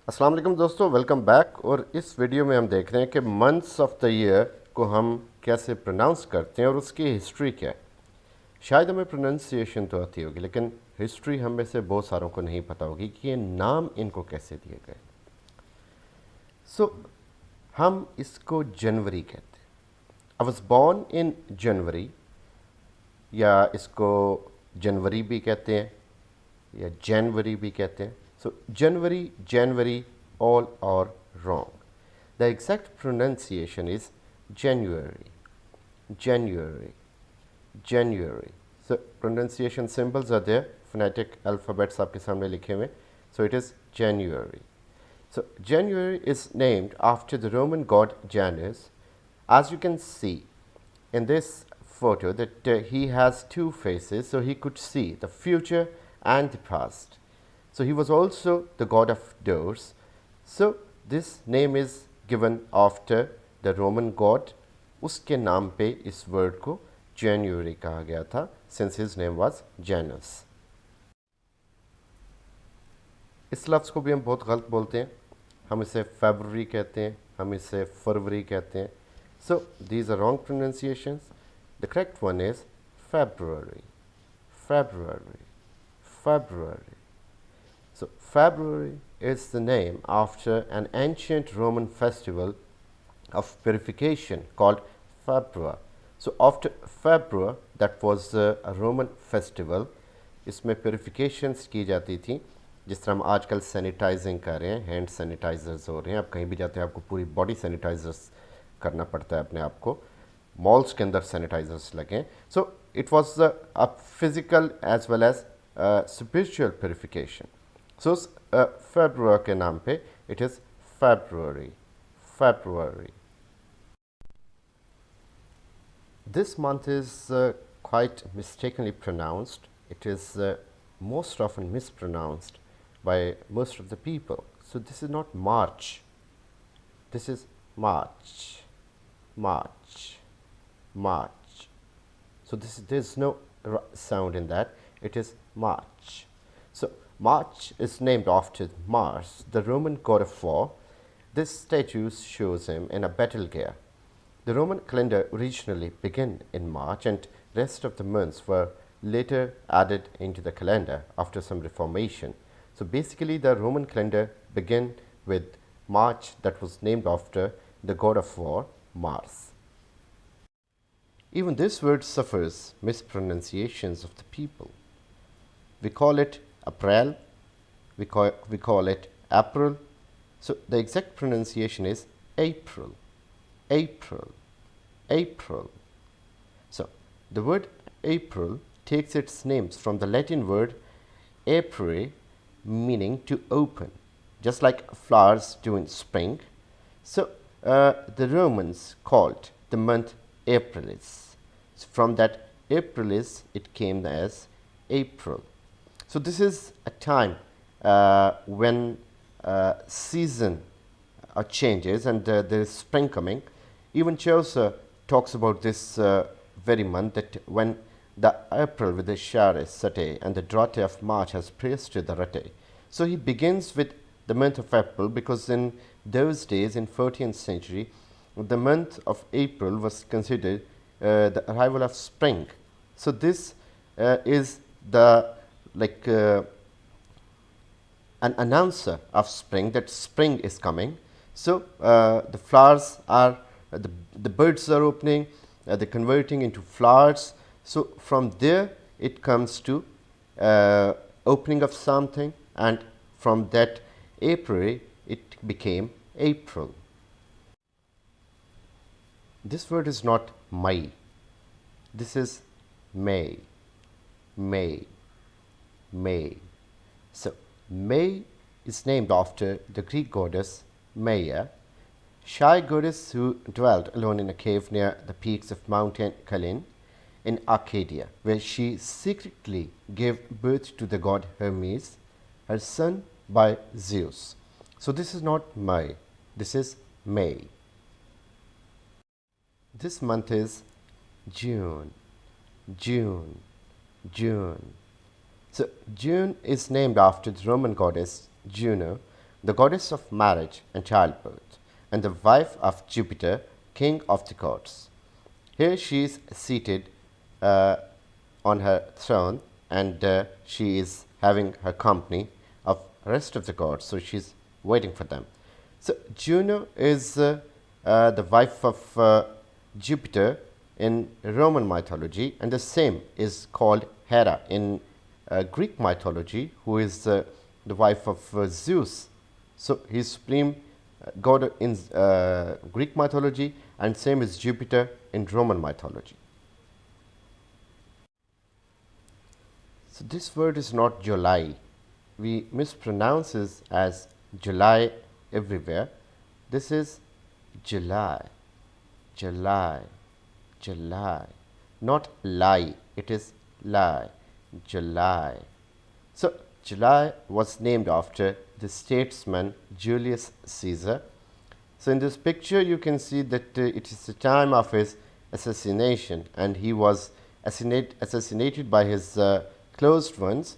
अस्सलाम वालेकुम दोस्तों, वेलकम बैक। और इस वीडियो में हम देख रहे हैं कि मंथ्स ऑफ द ईयर को हम कैसे प्रोनाउंस करते हैं और उसकी हिस्ट्री क्या है। शायद हमें प्रोनाउंसिएशन तो आती होगी, लेकिन हिस्ट्री हम में से बहुत सारों को नहीं पता होगी कि ये नाम इनको कैसे दिए गए। हम इसको जनवरी कहते हैं। आई वॉज बॉर्न इन जनवरी, या इसको जनवरी भी कहते हैं या जनवरी भी कहते हैं। सो जनवरी all are wrong. The exact pronunciation is January, January, January. So pronunciation symbols are there, phonetic alphabets आपके सामने लिखे हुए. So it is January. So January is named after the Roman god Janus. As you can see in this photo that he has two faces, so he could see the future and the past. So he was also the god of doors. So this name is given after the Roman god. उसके नाम पे इस word को January कहा गया था, since his name was Janus. इस लफ्ज़ को भी हम बहुत गलत बोलते हैं। हम इसे February कहते हैं, हम इसे फरवरी कहते हैं. So these are wrong pronunciations. The correct one is February, February, February. So February is the name after an ancient Roman festival of purification called Februa. So after Februa, that was a Roman festival. इसमें purifications की जाती थी, जिस तरह हम आजकल sanitising कर रहे हैं, हैंड सैनिटाइजर्स हो रहे हैं। आप कहीं भी जाते हैं आपको पूरी बॉडी सैनिटाइजर्स करना पड़ता है अपने आप को। मॉल्स के अंदर सैनिटाइजर्स लगे। So it was a physical as well as spiritual purification. So February के नाम पे it is February, February. This month is quite mistakenly pronounced. It is most often mispronounced by most of the people. So this is not March. This is March, March, March. So there's no sound in that. It is March. So March is named after Mars, the Roman god of war. This statue shows him in a battle gear. The Roman calendar originally began in March, and rest of the months were later added into the calendar after some reformation. So basically the Roman calendar began with March, that was named after the god of war, Mars. Even this word suffers mispronunciations of the people. We call it April, we call it April. So the exact pronunciation is April, April, April. So the word April takes its names from the Latin word apere, meaning to open, just like flowers do in spring. So the Romans called the month Aprilis. So from that Aprilis it came as April. So this is a time when season changes and there is spring coming. Even Chaucer talks about this very month, that when the April with the share is sate and the drote of March has praised to the rate. So he begins with the month of April because in those days, in 14th century, the month of April was considered the arrival of spring. So this is the an announcer of spring, that spring is coming. So the flowers are, the birds are opening, they're converting into flowers. So from there it comes to opening of something, and from that April it became April. This word is not May, this is May, May, May. So May is named after the Greek goddess Maia, shy goddess who dwelt alone in a cave near the peaks of Mountain Kalin in Arcadia, where she secretly gave birth to the god Hermes, her son by Zeus. So this is not May, this is May. This month is June, June, June. So June is named after the Roman goddess Juno, the goddess of marriage and childbirth, and the wife of Jupiter, king of the gods. Here she is seated on her throne, and she is having her company of rest of the gods, so she's waiting for them. So Juno is the wife of Jupiter in Roman mythology, and the same is called Hera in Greek mythology, who is the wife of Zeus. So he is supreme god in Greek mythology, and same is Jupiter in Roman mythology. So this word is not July. We mispronounce it as July everywhere. This is July, July, July. Not lie, it is lie, July. So July was named after the statesman Julius Caesar. So in this picture you can see that it is the time of his assassination, and he was assassinated by his closed ones.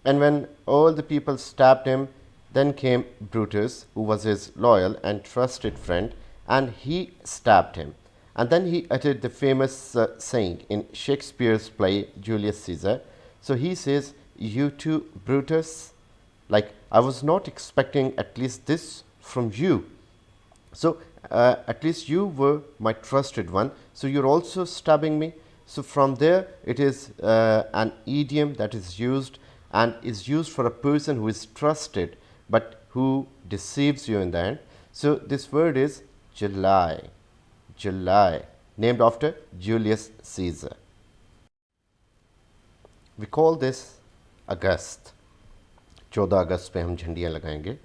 And when all the people stabbed him, then came Brutus, who was his loyal and trusted friend, and he stabbed him. And then he uttered the famous saying in Shakespeare's play Julius Caesar. So he says, "You too, Brutus? Like, I was not expecting at least this from you. So at least you were my trusted one. So you're also stabbing me." So from there, it is an idiom that is used, and is used for a person who is trusted but who deceives you in the end. So this word is July, July, named after Julius Caesar. We call this August. 14 अगस्त पे हम झंडियाँ लगाएंगे.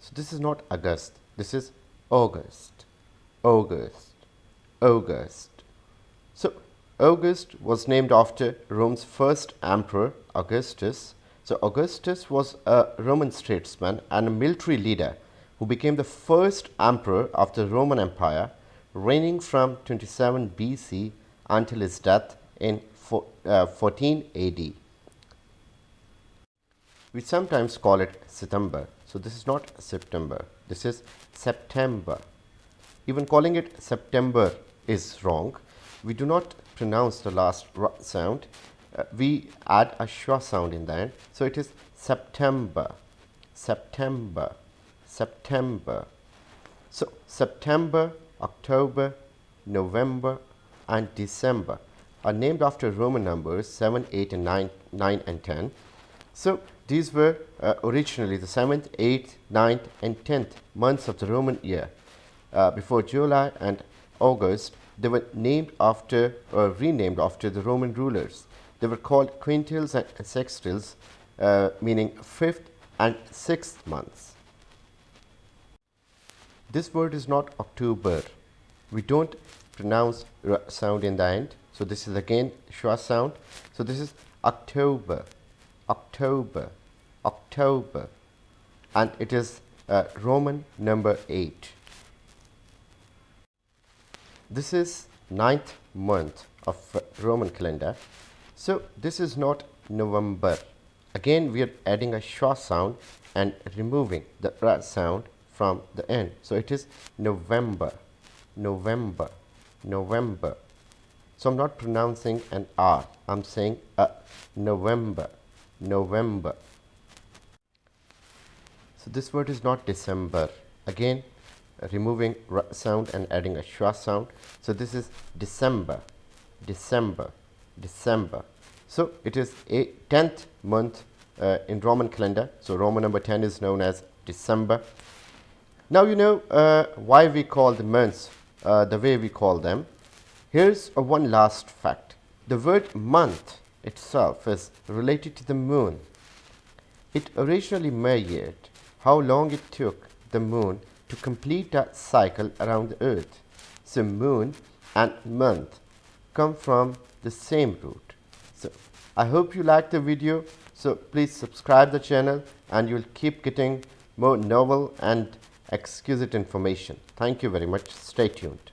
So this is not August, this is August, August, August. So August was named after Rome's first emperor, Augustus. So Augustus was a Roman statesman and a military leader who became the first emperor of the Roman Empire, reigning from 27 BC until his death in 14 AD. We sometimes call it September. So this is not September, this is September. Even calling it September is wrong. We do not pronounce the last R sound. We add a schwa sound in the end. So it is September, September, September. So September, October, November, and December are named after Roman numbers 7, 8, and 9 and 10. So these were originally the 7th, 8th, 9th, and 10th months of the Roman year. Before July and August, they were named after or renamed after the Roman rulers. They were called quintiles and sextiles, meaning 5th and 6th months. This word is not October. We don't pronounce R sound in the end. So this is again schwa sound. So this is October, October, October. And it is Roman number 8. This is 9th month of Roman calendar. So this is not November. Again, we are adding a schwa sound and removing the R sound from the end. So it is November, November, November. So I'm not pronouncing an R. I'm saying November, November. So this word is not December. Again, removing R sound and adding a schwa sound. So this is December, December, December. So it is a 10th month in Roman calendar. So Roman number 10 is known as December. Now you know why we call the months the way we call them. Here's one last fact. The word month itself is related to the moon. It originally measured how long it took the moon to complete a cycle around the earth. So moon and month come from the same root. So I hope you liked the video. So please subscribe the channel and you'll keep getting more novel and exquisite information. Thank you very much. Stay tuned.